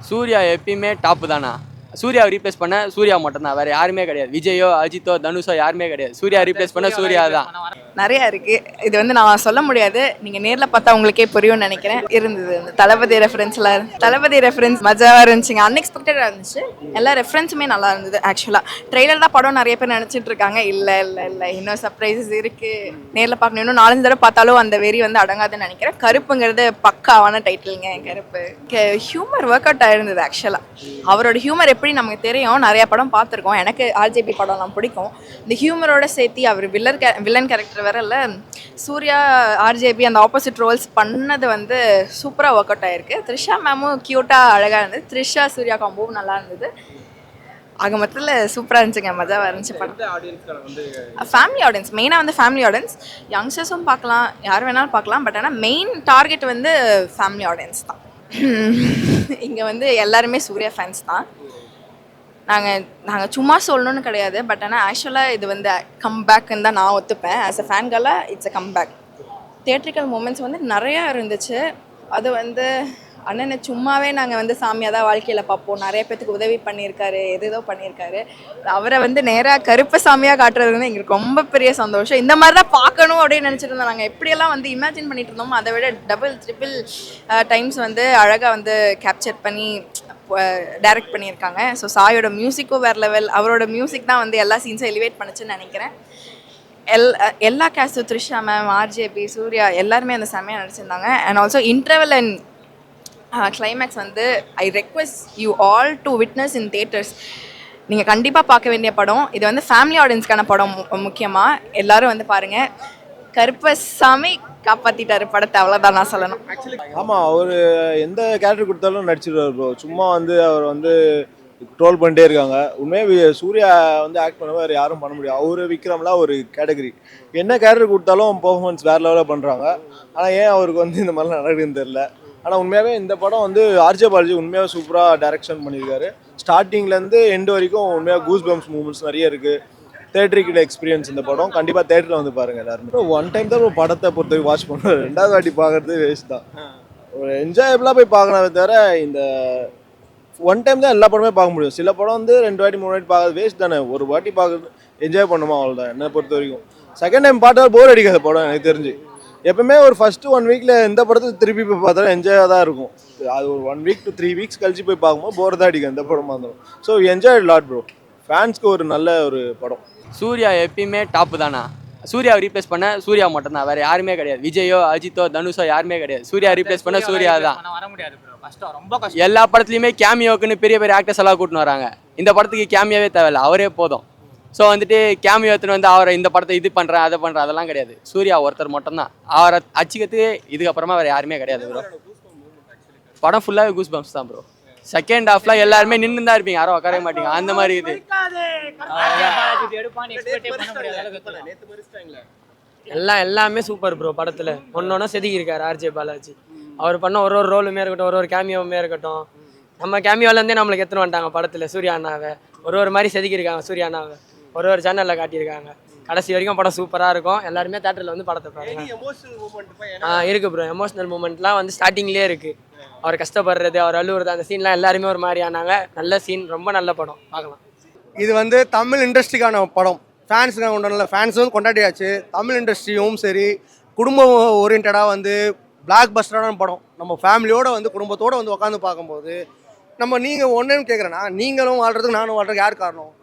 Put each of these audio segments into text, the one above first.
சூர்யா எப்பயுமே டாப்பு தானா. சூர்யாவை ரீப்ளேஸ் பண்ண சூர்யா மட்டும்தான், வேற யாருமே கிடையாது. விஜயோ அஜித்தோ தனுஷோ யாருமே கிடையாது. சூர்யா ரீப்ளேஸ் பண்ண சூர்யா தான். நிறைய இருக்கு. இது வந்து நான் சொல்ல முடியாது. நீங்க நேர்ல பார்த்தா உங்களுக்கே புரியும்னு நினைக்கிறேன். இருந்தது இந்த தளபதி ரெஃபரன்ஸ்ல, தளபதி ரெஃபரன்ஸ் மஜாவா இருந்துச்சுங்க. அன்எக்ஸ்பெக்டடா இருந்துச்சு. எல்லா ரெஃபரன்ஸுமே நல்லா இருந்தது. ஆக்சுவலா ட்ரெய்லர் தான் படம் நிறைய பேர் நினைச்சிட்டு இருக்காங்க. இல்ல இன்னும் சர்ப்ரைசஸ் இருக்கு. நேர்ல பார்க்கணும். இன்னும் 4 தடவை பார்த்தாலும் அந்த வெறி வந்து அடங்காதுன்னு நினைக்கிறேன். கருப்புங்கிறது பக்காவான டைட்டிலுங்க. கருப்பு ஹியூமர் ஒர்க் அவுட் ஆயிருந்தது. ஆக்சுவலா அவரோட ஹியூமர் எப்படி நமக்கு தெரியும், நிறைய படம் பார்த்துருக்கோம். எனக்கு ஆர்ஜேபி படம்லாம் பிடிக்கும். இந்த ஹியூமரோட சேர்த்து அவர் வில்லன் கேரக்டர் வரல. சூர்யா ஆர்ஜேபி அந்த ஆப்போசிட் ரோல்ஸ் பண்ணது வந்து சூப்பராக ஒர்க் அவுட் ஆயிருக்கு. த்ரிஷா மேமும் க்யூட்டாக அழகாக இருந்தது. த்ரிஷா சூர்யா காம்போவும் நல்லா இருந்தது. ஆக மொத்தத்தில் சூப்பராக இருந்துச்சுங்க. மஜாவாக இருந்துச்சு படம். ஃபேமிலி ஆடியன்ஸ், மெயினாக வந்து ஃபேமிலி ஆடியன்ஸ். யங்ஸ்டர்ஸும் பார்க்கலாம், யார் வேணாலும் பார்க்கலாம். பட் ஆனால் மெயின் டார்கெட் வந்து ஃபேமிலி ஆடியன்ஸ் தான். இங்கே வந்து எல்லாருமே சூர்யா ஃபேன்ஸ் தான். நாங்கள் சும்மா சொல்லணும்னு கிடையாது. பட் ஆனால் ஆக்சுவலாக இது வந்து கம்பேக்குன்னு தான் நான் ஒத்துப்பேன். ஆஸ் அ ஃபேன்களாக it's a comeback. Theatrical moments வந்து நிறையா இருந்துச்சு. அது வந்து அண்ணனை சும்மாவே நாங்கள் வந்து சாமியாக தான் வாழ்க்கையில் பார்ப்போம். நிறைய பேத்துக்கு உதவி பண்ணியிருக்காரு, எதோ பண்ணியிருக்காரு. அவரை வந்து நேராக கருப்பு சாமியாக காட்டுறது வந்து எங்களுக்கு ரொம்ப பெரிய சந்தோஷம். இந்த மாதிரி தான் பார்க்கணும் அப்படின்னு நினச்சிட்டு இருந்தோம். நாங்கள் எப்படியெல்லாம் வந்து இமேஜின் பண்ணிட்டு இருந்தோமோ அதை விட டபுள் ட்ரிபிள் டைம்ஸ் வந்து அழகாக வந்து கேப்சர் பண்ணி டைரக்ட் பண்ணியிருக்காங்க. ஸோ சாயோட மியூசிக்கும் வேறு லெவல். அவரோட மியூசிக் தான் வந்து எல்லா சீன்ஸும் எலிவேட் பண்ணுச்சுன்னு நினைக்கிறேன். எல்லா கேஸ்டும் த்ரிஷா மேம், ஆர்ஜேபி, சூர்யா எல்லாருமே அந்த செம்மையாக நடிச்சிருந்தாங்க. And also interval and climax வந்து I request you all to witness in theatres. நீங்கள் கண்டிப்பாக பார்க்க வேண்டிய படம் இது. வந்து ஃபேமிலி ஆடியன்ஸ்க்கான படம். முக்கியமாக எல்லாரும் வந்து பாருங்கள். கருப்பசாமி காப்பாற்றிட்டாரு படத்தை, அவ்வளோதான் நான் சொல்லணும். ஆமாம், அவர் எந்த கேரக்டர் கொடுத்தாலும் நடிச்சிருவார் ப்ரோ. சும்மா வந்து அவர் வந்து ட்ரோல் பண்ணிட்டே இருக்காங்க. உண்மையாக சூர்யா வந்து ஆக்ட் பண்ணவே வேறு யாரும் பண்ண முடியாது. அவர் விக்ரம்லாம் ஒரு கேட்டகரி. என்ன கேரக்டர் கொடுத்தாலும் பெர்ஃபார்மன்ஸ் வேறு லெவலில் பண்ணுறாங்க. ஆனால் ஏன் அவருக்கு வந்து இந்த மாதிரிலாம் நடக்குதுன்னு தெரில. ஆனால் உண்மையாகவே இந்த படம் வந்து ஆர்ஜே பாலாஜி உண்மையாக சூப்பராக டைரக்ஷன் பண்ணியிருக்காரு. ஸ்டார்டிங்லேருந்து எண்டு வரைக்கும் உண்மையாக கூஸ் பம்ப்ஸ் மூமெண்ட்ஸ் நிறைய இருக்குது. தேட்டரிக்கல் எக்ஸ்பீரியன்ஸ் இந்த படம். கண்டிப்பாக தேட்டரில் வந்து பாருங்கள் எல்லாருமே. ஒன் டைம் தான் ஒரு படத்தை பொறுத்தவரைக்கும் வாட்ச் பண்ணுவேன். 2வது வாட்டி பார்க்குறது வேஸ்ட் தான். ஒரு என்ஜாயபிளாக போய் பார்க்கறத தவிர இந்த ஒன் டைம் தான் எல்லா படமே பார்க்க முடியும். சில படம் வந்து 2 வாட்டி 3 வாட்டி பார்க்கறது வேஸ்ட் தானே. ஒரு வாட்டி பார்க்குறது என்ஜாய் பண்ணுமா, அவ்வளோதான் என்னை பொறுத்த வரைக்கும். செகண்ட் டைம் பார்த்தா போர் அடிக்காத படம் எனக்கு தெரிஞ்சு. எப்பவுமே ஒரு ஃபஸ்ட்டு 1 வீக்கில் எந்த படத்தை திருப்பி போய் பார்த்தாலும் என்ஜாயாக தான் இருக்கும். அது ஒரு 1 வீக் to 3 வீக்ஸ் கழிச்சு போய் பார்க்கும்போது போர் தான் அடிக்கும் எந்த படமாக இருந்தாலும். So enjoy lot bro. ஃபேன்ஸ்க்கு ஒரு நல்ல ஒரு படம். சூர்யா எப்பயுமே டாப்பு தானா. சூர்யாவை ரீப்ளேஸ் பண்ண சூர்யா மட்டும்தான், வேற யாருமே கிடையாது. விஜயோ அஜித்தோ தனுஷோ யாருமே கிடையாது. சூர்யா ரீப்ளேஸ் பண்ண சூர்யா தான். எல்லா படத்துலையுமே கேமியோக்குன்னு பெரிய பெரிய ஆக்டர்ஸ் எல்லாம் கூட்டின்னு வராங்க. இந்த படத்துக்கு கேமியாவே தேவையில்ல, அவரே போதும். ஸோ வந்துட்டு கேமியோ எடுத்துன்னு வந்து அவரை இந்த படத்தை இது பண்ணுறேன் அதை பண்ணுறேன் அதெல்லாம் கிடையாது. சூர்யா ஒருத்தர் மட்டும்தான். அவரை அச்சிக்கிறதுக்கு இதுக்கப்புறமா வேறு யாருமே கிடையாது ப்ரோ. படம் ஃபுல்லாகவே கூஸ் பம்ப்ஸ் தான் ப்ரோ. செகண்ட் ஹாஃப்ல எல்லாருமே நின்று தான் இருப்பீங்க, யாரும் உட்காரவே மாட்டீங்க. அந்த மாதிரி இது எல்லாமே சூப்பர் ப்ரோ. படத்தில் ஒன்னொன்னா செதுக்கியிருக்காரு ஆர்ஜே பாலாஜி. அவர் பண்ண ஒரு ரோலுமே இருக்கட்டும், ஒரு கேமியோவுமே இருக்கட்டும். நம்ம கேமியோலேருந்தே நம்மளுக்கு எத்தனை வந்துட்டாங்க படத்தில். சூர்யா அண்ணாவை ஒரு மாதிரி செதுக்கியிருக்காங்க. சூர்யா அண்ணாவை ஒரு சேனலில் காட்டியிருக்காங்க. கடைசி வரைக்கும் படம் சூப்பராக இருக்கும். எல்லாருமே தேட்டரில் வந்து படத்தை பாருங்க. இருக்குது ப்ரோ. எமோஷனல் மூமெண்ட்லாம் வந்து ஸ்டார்டிங்லேயே இருக்குது. அவர் கஷ்டப்படுறது, அவர் அழுவுறது, அந்த சீன்லாம் எல்லாருமே ஒரு மாதிரி ஆனாங்க. நல்ல சீன், ரொம்ப நல்ல படம், பார்க்கலாம். இது வந்து தமிழ் இண்டஸ்ட்ரிக்கான படம். ஃபேன்ஸுக்காக கொண்டாடல, ஃபேன்ஸும் கொண்டாடியாச்சு. தமிழ் இண்டஸ்ட்ரியும் சரி, குடும்பம் ஓரியன்டாக வந்து பிளாக் பஸ்டரான படம். நம்ம ஃபேமிலியோடு வந்து குடும்பத்தோடு வந்து உட்காந்து பார்க்கும்போது நீங்கள் ஒன்றுன்னு கேட்குறேன்னா, நீங்களும் வாழ்கிறதுக்கு நானும் வாழ்றதுக்கு யார் காரணம்?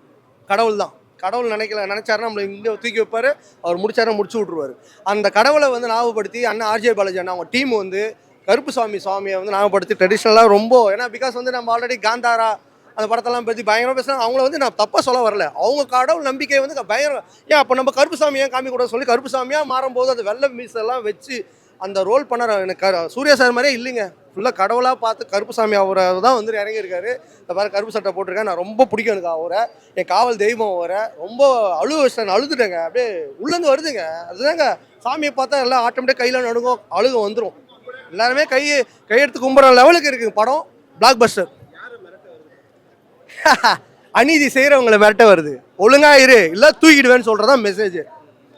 கடவுள் தான். கடவுள் நினைச்சாருன்னா நம்மளை இங்கே தூக்கி வைப்பார். அவர் முடிச்சாருன்னா முடிச்சு விட்ருவார். அந்த கடவுளை வந்து ஞாபகப்படுத்தி அண்ணா ஆர்ஜே பாலாஜி அண்ணா அவங்க டீம் வந்து கருப்புசாமி சுவாமியை வந்து ஞாபகப்படுத்தி ட்ரெடிஷ்னலாக ரொம்ப, ஏன்னா பிகாஸ் வந்து நம்ம ஆல்ரெடி காந்தாரா அந்த படத்தெல்லாம் பற்றி பயங்கரமாக பேசுகிறாங்க. அவங்கள வந்து நான் தப்பாக சொல்ல வரல. அவங்க கடவுள் நம்பிக்கை வந்து பயங்கரம். ஏன் அப்போ நம்ம கருப்புசாமியாக காமிக்கூடாது சொல்லி கருப்புசாமியாக மாறும்போது அது வெள்ளை மீசெல்லாம் வச்சு அந்த ரோல் பண்ண எனக்கு சூர்யா சார் மாதிரியே இல்லைங்க. ஃபுல்லாக கடவுளாக பார்த்து கருப்புசாமி அவரை தான் வந்து இறங்கியிருக்காரு. இந்த மாதிரி கருப்பு சட்டை போட்டிருக்கேன். நான் ரொம்ப பிடிக்கும் எனக்கு அவரை. என் காவல் தெய்வம் அவரை. ரொம்ப அழுதுட்டேங்க. அப்படியே உள்ளேருந்து வருதுங்க. அதுதாங்க சாமியை பார்த்தா எல்லாம் ஆட்டோமேட்டிக் கையில் நடுங்கும், அழுக வந்துடும். எல்லாருமே கையெடுத்து கும்பிட்ற லெவலுக்கு இருக்குது படம். பிளாக் பஸ்டர். அநீதி செய்கிறவங்களை மிரட்ட வருது. ஒழுங்கா இரு, இல்லை தூக்கிடுவேன்னு சொல்கிறதான் மெசேஜ்.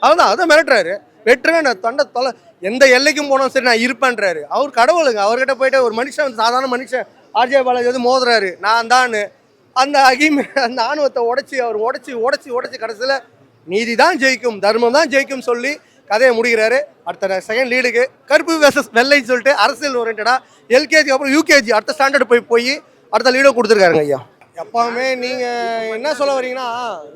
அதான் மிரட்டுறாரு. வெட்டுறேன் நான் எந்த எல்லைக்கும் போனாலும் சரி நான் இருப்பேன்றாரு. அவர் கடவுளுங்க. அவர்கிட்ட போயிட்டு ஒரு மனுஷன், சாதாரண மனுஷன் ஆர்ஜே பாலாஜி வந்து மோதுறாரு நான் தான் அந்த அந்த ஆணவத்தை உடைச்சி கடைசியில் நீதி தான் ஜெயிக்கும் தர்மம் தான் ஜெயிக்கும் சொல்லி கதையை முடிக்கிறாரு. அடுத்த செகண்ட் லீடுக்கு கருப்பு வெர்சஸ் வெள்ளைன்னு சொல்லிட்டு அரசியல் ஓரியன்டா எல்கேஜி அப்புறம் யூகேஜி அடுத்த ஸ்டாண்டர்ட் போய் அடுத்த லீடோ கொடுத்துருக்காருங்க ஐயா. எப்பவுமே நீங்கள் என்ன சொல்ல வரீங்கன்னா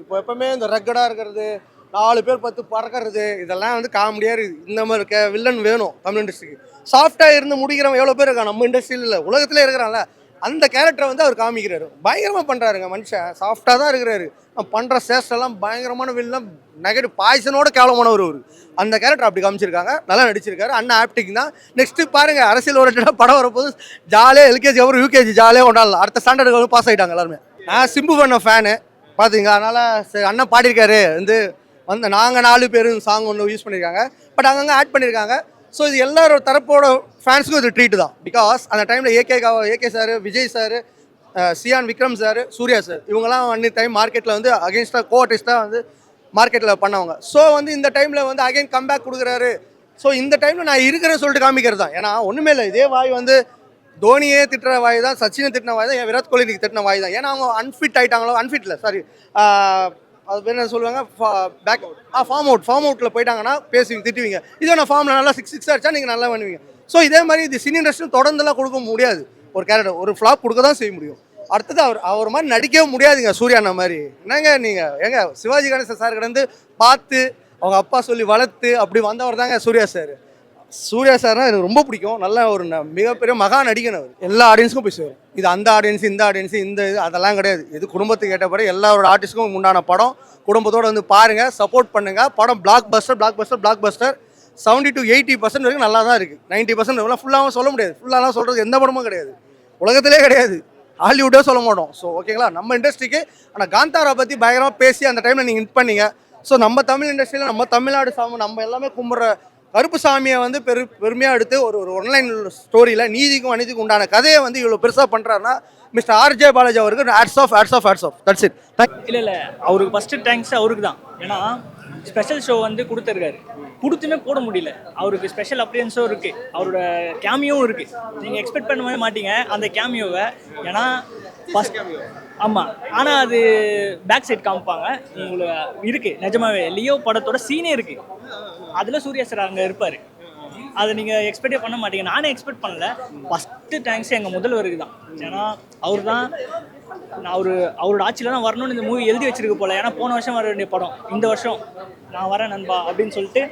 இப்போ எப்பவுமே இந்த ரக்கடாக இருக்கிறது 4 பேர் 10 பறக்கிறது இதெல்லாம் வந்து காமெடியாக இருக்குது. இந்த மாதிரி இருக்க வில்லன் வேணும் தமிழ் இண்டஸ்ட்ரிக்கு. சாஃப்டாக இருந்து முடிக்கிறவன் எவ்வளோ பேர் இருக்கான் நம்ம இண்டஸ்ட்ரியில் இல்லை உலகத்திலே இருக்கிறான்ல அந்த கேரக்டரை வந்து அவர் காமிக்கிறாரு. பயங்கரமாக பண்ணுறாருங்க மனுஷன். சாஃப்டாக தான் இருக்கிறாரு. பண்ணுற சேஸ்டெல்லாம் பயங்கரமான வில்லன் நெகட்டிவ் பாய்சனோட கேவலமானவர் அவர். அந்த கேரக்டர் அப்படி காமிச்சிருக்காங்க. நல்லா நடிச்சிருக்காரு. அண்ணா ஆப்டிங் தான். நெக்ஸ்ட்டு பாருங்கள் அரசியல் ஓரியன்டாக படம் வரப்போது ஜாலியாக எல்கேஜி அப்புறம் யூகேஜி ஜாலியாக கொண்டாடலாம். அடுத்த ஸ்டாண்டர்டுக்கு வந்து பாஸ் ஆகிட்டாங்க எல்லாருமே. நான் சிம்பு பண்ண ஃபேனு பார்த்தீங்க. அதனால் சரி அண்ணன் பாடியிருக்காரு வந்து நாங்கள் 4 பேர் சாங் ஒன்று யூஸ் பண்ணியிருக்காங்க. பட் அங்கங்கே ஆட் பண்ணியிருக்காங்க. ஸோ இது எல்லாரோட தரப்போட ஃபேன்ஸுக்கும் இது ட்ரீட் தான். பிகாஸ் அந்த டைமில் AK sir, Vijay sir, Chiyaan Vikram sir, Suriya sir இவங்கெல்லாம் அன்னி டைம் மார்க்கெட்டில் வந்து அகேன்ஸ்டாக கோஆர்டிஸ்டாக வந்து மார்க்கெட்டில் பண்ணவங்க. ஸோ வந்து இந்த டைமில் வந்து அகைன் கம்பேக் கொடுக்குறாரு. ஸோ இந்த டைமில் நான் இருக்கிறேன்னு சொல்லிட்டு காமிக்கிறது தான். ஏன்னா ஒன்றுமே இல்லை. இதே வாய் வந்து தோனியே திட்டுற வாய் தான், சச்சினை திட்டின வாய் தான், விராட் கோலி திட்டின வாய் தான். ஏன்னா அவங்க அன்ஃபிட் ஆகிட்டாங்களோ அன்ஃபிட்டில் சாரி அது என்ன சொல்லுவாங்க ஃபார்ம் அவுட்டில் போயிட்டாங்கன்னா பேசுவீங்க திட்டுவீங்க. இதே நான் ஃபார்மில் நல்லா 6 அடிச்சா நீங்கள் நல்லா பண்ணுவீங்க. ஸோ இதே மாதிரி இது சினி இண்டஸ்ட்ரி தொடர்ந்துலாம் கொடுக்க முடியாது. ஒரு கேரக்டர் ஒரு ஃப்ளாப் கொடுக்க தான் செய்ய முடியும். அடுத்தது அவர் மாதிரி நடிக்கவே முடியாதுங்க சூர்யா அண்ணா மாதிரி. என்னங்க நீங்கள் சிவாஜி கணேசன் சார் கிட்ட பார்த்து அவங்க அப்பா சொல்லி வளர்த்து அப்படி வந்தவர் தாங்க சூர்யா சார். சூர்யா சார்னா எனக்கு ரொம்ப பிடிக்கும். நல்ல ஒரு மிகப்பெரிய மகா நடிகன் அவர். எல்லா ஆடியன்ஸுக்கும் போய் சேரும். இது அந்த ஆடியன்ஸ் இந்த ஆடியன்ஸ் இந்த இது அதெல்லாம் கிடையாது. இது குடும்பத்துக்கு ஏற்ற படம். எல்லாரோட ஆர்டிஸ்ட்டுக்கும் உண்டான படம். குடும்பத்தோடு வந்து பாருங்கள், சப்போர்ட் பண்ணுங்கள். படம் பிளாக் பஸ்டர் 70 to 80% வரைக்கும் நல்லா தான் இருக்குது. 90% ஃபுல்லாகவும் சொல்ல முடியாது. ஃபுல்லாலாம் சொல்கிறது எந்த படமும் கிடையாது, உலகத்திலே கிடையாது, ஹாலிவுட்டே சொல்ல மாட்டோம். ஸோ ஓகேங்களா, நம்ம இண்டஸ்ட்ரிக்கு. ஆனால் காந்தாரா பற்றி பயங்கரமாக பேசி அந்த டைமில் நீங்கள் ஹிட் பண்ணீங்க. ஸோ நம்ம தமிழ் இண்டஸ்ட்ரியில் நம்ம தமிழ்நாடு சாமி நம்ம எல்லாமே கும்பிட்ற கருப்பு சாமியை வந்து பெருமையாக எடுத்து ஒரு ஒன்லைன் ஸ்டோரியில் நீதிக்கும் அநீதிக்கும் உண்டான கதையை வந்து இவ்வளோ பெருசாக பண்ணுறாருன்னா மிஸ்டர் ஆர்ஜே பாலாஜி அவருக்கு ஹேட்ஸ் ஆஃப். That's it. இல்லை அவருக்கு ஃபஸ்ட்டு தேங்க்ஸ் அவருக்கு தான். ஏன்னா ஸ்பெஷல் ஷோ வந்து கொடுத்துருக்காரு. கொடுத்துமே போட முடியல. அவருக்கு ஸ்பெஷல் அப்பியரன்ஸும் இருக்குது, அவரோட கேமியோவும் இருக்குது. நீங்கள் எக்ஸ்பெக்ட் பண்ணவே மாட்டீங்க அந்த கேமியோவை. ஏன்னா ஃபஸ்ட் ஆமாம், ஆனால் அது பேக் சைட் காமிப்பாங்க உங்களுக்கு இருக்குது. நிஜமாவே லியோ படத்தோட சீனே இருக்குது. அதில் சூர்யா சார் அங்கே இருப்பார். அதை நீங்கள் எக்ஸ்பெக்டே பண்ண மாட்டீங்க. நானே எக்ஸ்பெக்ட் பண்ணல. ஃபஸ்ட்டு தேங்க்ஸ் எங்கள் முதல்வருக்கு தான். ஏன்னா அவர் தான் அவரோட ஆட்சியில் தான் வரணும்னு இந்த மூவி எழுதி வச்சிருக்க போல. ஏன்னா போன வருஷம் வர வேண்டிய படம் இந்த வருஷம் நான் வரேன் நண்பா அப்படின்னு சொல்லிட்டு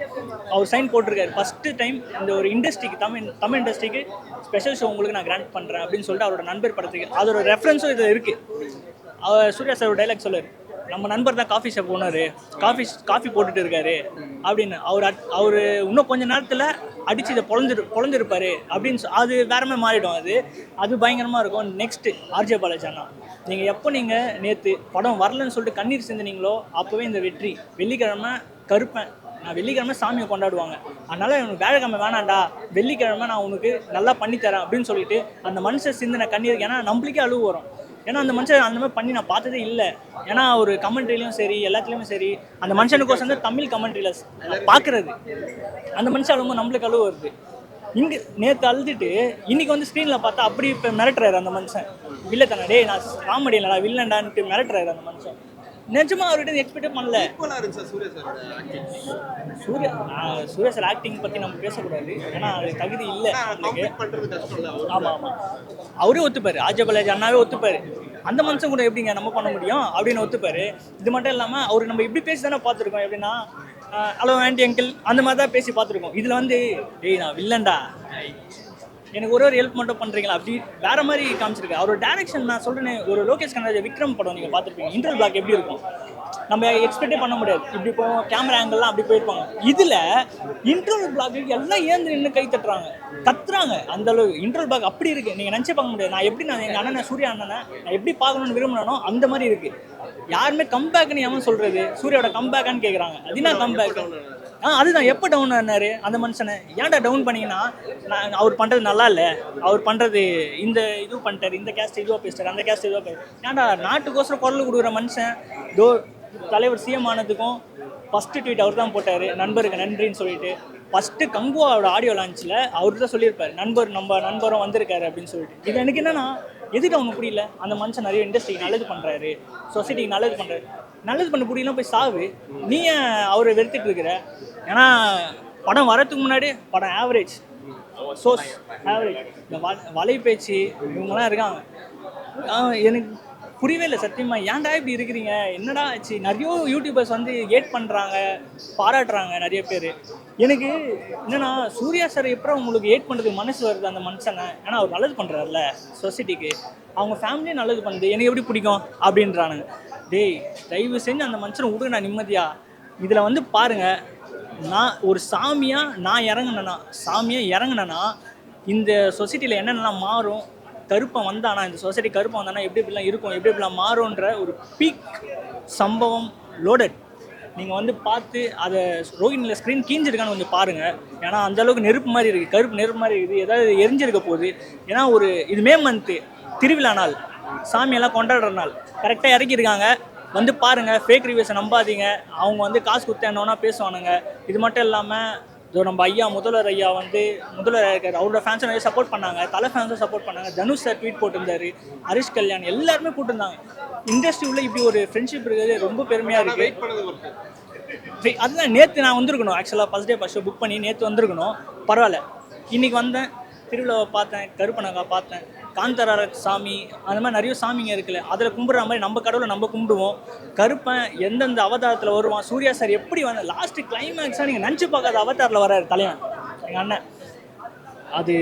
அவர் சைன் போட்டிருக்காரு. ஃபஸ்ட்டு டைம் இந்த ஒரு இண்டஸ்ட்ரிக்கு தமிழ் இண்டஸ்ட்ரிக்கு ஸ்பெஷல் ஷோ உங்களுக்கு நான் கிராண்ட் பண்ணுறேன் அப்படின்னு சொல்லிட்டு அவரோட நண்பர் படத்துக்கு அதோட ரெஃபரன்ஸும் இது இருக்குது. அவர் சூர்யா சார் ஒரு டைலாக் சொல்லார், நம்ம நண்பர் தான் காஃபி ஷாப் ஓனர், காஃபி போட்டுட்டு இருக்காரு அப்படின்னு. அவர் இன்னும் கொஞ்சம் நேரத்தில் அடித்து இதை பொழந்திருப்பாரு அப்படின்னு அது வேற மாதிரி மாறிடும். அது பயங்கரமாக இருக்கும். நெக்ஸ்ட்டு ஆர்ஜே பாலாஜி அண்ணா, நீங்கள் நேற்று படம் வரலன்னு சொல்லிட்டு கண்ணீர் சிந்தினீங்களோ அப்போவே இந்த வெற்றி. வெள்ளிக்கிழமை கருப்பேன், நான் வெள்ளிக்கிழமை சாமியை கொண்டாடுவாங்க, அதனால் எனக்கு வியாழக்கிழமை வேணாண்டா, வெள்ளிக்கிழமை நான் உனக்கு நல்லா பண்ணித்தரேன் அப்படின்னு சொல்லிட்டு அந்த மனுஷன் சிந்தின கண்ணீருக்கு. ஏன்னா நம்மளுக்கே அழுவு வரும். ஏன்னா அந்த மனுஷன் அந்த மாதிரி பண்ணி நான் பார்த்ததே இல்லை. ஏன்னா ஒரு கமெண்ட்ரிலையும் சரி எல்லாத்துலேயுமே சரி அந்த மனுஷனுக்கோசம் வந்து தமிழ் கமெண்ட்ரியில் பார்க்குறது. அந்த மனுஷன் அழுவும் நம்மளுக்கு அழுவு வருது. இங்கே நேற்று அழுதுட்டு இன்றைக்கி வந்து ஸ்க்ரீனில் பார்த்தா அப்படி இப்போ மிரட்டுறாரு அந்த மனுஷன். வில்லத்தனா டே நான் காமெடி இல்லைடா வில்லண்டான்ட்டு மிரட்டுறாரு அந்த மனுஷன். நிஜமாக அவர்கிட்ட எக்ஸ்பெக்டே பண்ணல. சூர்யா சார் ஆக்டிங் பற்றி நம்ம பேசக்கூடாது, ஏன்னா அது தகுதி இல்லை. ஆமாம் அவரே ஒத்துப்பார். ஆர்ஜே பாலாஜி அண்ணாவே ஒத்துப்பார். அந்த மனுஷன் கூட எப்படிங்க நம்ம பண்ண முடியும் அப்படின்னு ஒத்துப்பார். இது மட்டும் இல்லாமல் அவர் நம்ம இப்படி பேசி தானே பார்த்துருக்கோம். எப்படின்னா ஹலோ ஆண்டி அங்கிள் அந்த மாதிரி தான் பேசி பார்த்துருக்கோம். இதில் வந்து டேய் நான் வில்லன்டா, எனக்கு ஒரு ஹெல்ப் மட்டும் பண்ணுறீங்களா அப்படி வேறு மாதிரி காமிச்சிருக்கு. அவரோட டேரக்ஷன் நான் சொல்கிறேன். ஒரு லோகேஷ் கனகராஜ் விக்ரம் படம் நீங்கள் பார்த்துருப்பீங்க. இன்டர்வல் பிளாக் எப்படி இருக்கும் நம்ம எக்ஸ்பெக்டே பண்ண முடியாது. இப்படி போவோம் கேமரா ஆங்கிள்லாம் அப்படி போயிருப்பாங்க. இதில் இன்டர்வல் பிளாக்கு எல்லாம் ஏந்து நின்று கை தட்டுறாங்க, கத்துறாங்க. அந்த அளவு இன்டர்வல் பிளாக் அப்படி இருக்குது. நீங்கள் நினச்சே பார்க்க முடியாது. நான் எங்கள் அண்ணனை சூர்யா அண்ணனை நான் எப்படி பார்க்கணுன்னு விரும்பினானோ அந்த மாதிரி இருக்குது. யாருமே கம்பேக்னு எவன் சொல்கிறது? சூர்யாவோட கம்பேக்கான்னு கேட்குறாங்க. அது என்ன கம்பேக்? அதுதான் எப்போ டவுன் ஆனார் அந்த மனுஷனை? ஏன்டா டவுன் பண்ணிங்கன்னா நான் அவர் பண்ணுறது நல்லா இல்லை, அவர் பண்ணுறது இந்த இது பண்ணிட்டார், இந்த கேஸ்ட் இதுவாக பேசுகிறார், அந்த கேஸ்ட் இதுவாக பேசுகிறார். ஏன்டா நாட்டுக்கோசரம் குரல் கொடுக்குற மனுஷன் தலைவர் சிஎம் ஆனதுக்கும் ஃபஸ்ட்டு ட்வீட் அவர் தான் போட்டார், நண்பருக்கு நன்றின்னு சொல்லிட்டு. ஃபஸ்ட்டு கங்குவாவோட ஆடியோ லான்ச்சில் அவர் தான் சொல்லியிருப்பார், நம்ம நண்பரும் வந்திருக்காரு அப்படின்னு சொல்லிட்டு. இது எனக்கு என்னன்னா எதுக்கு அவங்க புரியல? அந்த மனுஷன் நிறைய இண்டஸ்ட்ரிக்கு நல்லது பண்ணுறாரு, சொசைட்டிக்கு நல்லது பண்ணுறாரு. நல்லது பண்ண புரியலாம் போய் சாவு. நீ ஏன் அவரை வெறுத்துட்டு இருக்கிற? ஏன்னா படம் வரதுக்கு முன்னாடி படம் ஆவரேஜ், சோஸ் ஆவரேஜ். இந்த வலை பேச்சு இவங்கெல்லாம் இருக்காங்க. எனக்கு புரியவே இல்லை சத்தியமா. ஏன்டா இப்படி இருக்கிறீங்க? என்னடா ஆச்சு? நிறைய யூடியூபர்ஸ் வந்து ஏட் பண்ணுறாங்க, பாராட்டுறாங்க நிறைய பேர். எனக்கு என்னன்னா, சூர்யா சார் எப்போ உங்களுக்கு ஏட் பண்ணுறதுக்கு மனசு வருது அந்த மனுஷனை? ஏன்னா அவர் நல்லது பண்ணுறாருல்ல சொசைட்டிக்கு, அவங்க ஃபேமிலியே நல்லது பண்ணுது, எனக்கு எப்படி பிடிக்கும் அப்படின்றானுங்க. டேய் தயவு செஞ்சு அந்த மனுஷனை விடுங்க நான் நிம்மதியா. இதில் வந்து பாருங்கள், நான் ஒரு நான் இறங்குனேன்னா இந்த சொசைட்டியில் என்னென்னலாம் மாறும், கருப்பம் வந்தானா இந்த சொசைட்டி கருப்பம் வந்தானா எப்படி இப்படிலாம் இருக்கும், எப்படி இப்படிலாம் மாறும்ன்ற ஒரு பீக் சம்பவம் லோடட். நீங்கள் வந்து பார்த்து அதை ரோஹிணியில் ஸ்க்ரீன் கீஞ்சிருக்கான்னு கொஞ்சம் பாருங்கள். ஏன்னா அந்தளவுக்கு நெருப்பு மாதிரி இருக்குது, கருப்பு நெருப்பு மாதிரி இருக்குது, ஏதாவது எரிஞ்சிருக்க போகுது. ஏன்னா இது மே மந்த்து திருவிழா நாள், சாமியெல்லாம் கொண்டாடுற நாள், கரெக்டாக இறக்கியிருக்காங்க. வந்து பாருங்கள், ஃபேக் ரிவ்யூஸை நம்பாதீங்க. அவங்க வந்து காசு கொடுத்து என்னன்னா பேசுவானுங்க. இது மட்டும் இல்லாமல் நம்ம ஐயா முதல்வர் ஐயா வந்து முதல்வர் இருக்கார், அவரோட ஃபேன்ஸை நிறைய சப்போர்ட் பண்ணாங்க, தலை ஃபேன்ஸும் சப்போர்ட் பண்ணாங்க. தனுஷ் சார் ட்வீட் போட்டிருந்தாரு, ஹரிஷ் கல்யாண் எல்லாருமே போட்டிருந்தாங்க. இண்டஸ்ட்ரி உள்ள இப்படி ஒரு ஃப்ரெண்ட்ஷிப் இருக்கிறது ரொம்ப பெருமையாக இருக்குது. அதுதான் நேற்று நான் வந்திருக்கணும், ஆக்சுவலாக ஃபர்ஸ்ட் ஷோ புக் பண்ணி நேற்று வந்திருக்கணும். பரவாயில்ல, இன்றைக்கி வந்தேன், திருவிழாவை பார்த்தேன், கருப்பனகா பார்த்தேன், காந்தரார சாமி, அந்த மாதிரி நிறைய சாமிங்க இருக்குல்ல, அதில் கும்பிட்ற மாதிரி நம்ம கடவுளை நம்ம கும்பிடுவோம். கருப்பன் எந்தெந்த அவதாரத்தில் வருவான், சூர்யா சார் எப்படி வந்து லாஸ்ட்டு கிளைமேக்ஸாக நீங்கள் நினச்சி பார்க்காத அவதாரில் வர்றாரு தலைவன் எங்கள் அண்ணன். அது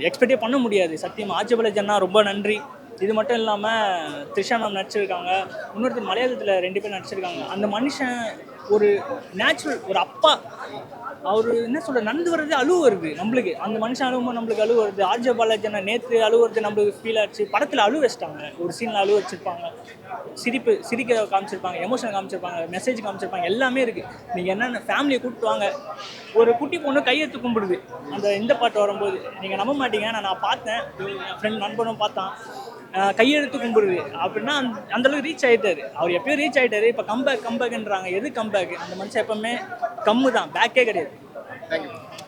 எக்ஸ்பெக்டே பண்ண முடியாது சத்தியமாக. ஆச்சபலஜன்னா ரொம்ப நன்றி. இது மட்டும் இல்லாமல் த்ரிஷா மேம் நடிச்சிருக்காங்க, இன்னொருத்தர் மலையாளத்தில் 2 பேர் நடிச்சிருக்காங்க. அந்த மனுஷன் ஒரு நேச்சுரல் ஒரு அப்பா, அவர் என்ன சொல்கிற நடந்து வர்றது அழுவு வருது நம்மளுக்கு. அந்த மனுஷன் அழுவும் நம்மளுக்கு அழுவு வருது. ஆர்ஜே பாலாஜி நேற்று அழுவுறது நம்மளுக்கு ஃபீல் ஆச்சு. படத்தில் அழுவு வச்சிட்டாங்க, ஒரு சீனில் அழுவு வச்சுருப்பாங்க, சிரிக்க காமிச்சிருப்பாங்க, எமோஷனை காமிச்சிருப்பாங்க, மெசேஜ் காமிச்சிருப்பாங்க, எல்லாமே இருக்குது. நீங்கள் என்னென்ன ஃபேமிலியை கூப்பிட்டு வாங்க. ஒரு குட்டி பொண்ணு கையெழுத்து கும்பிடுது இந்த பாட்டு வரும்போது, நீங்கள் நம்ப மாட்டீங்க. நான் பார்த்தேன், என் ஃப்ரெண்ட் நண்பனும் பார்த்தான், கையெழுத்து கும்பிடுது அப்படின்னா அந்தளவுக்கு ரீச் ஆகிட்டாரு. அவர் எப்பயும் ரீச் ஆகிட்டாரு. இப்போ கம்பேக்ன்றாங்க, எது கம்பேக்? அந்த மனுஷன் எப்பவுமே கம்மு தான், பேக்கே கிடையாது.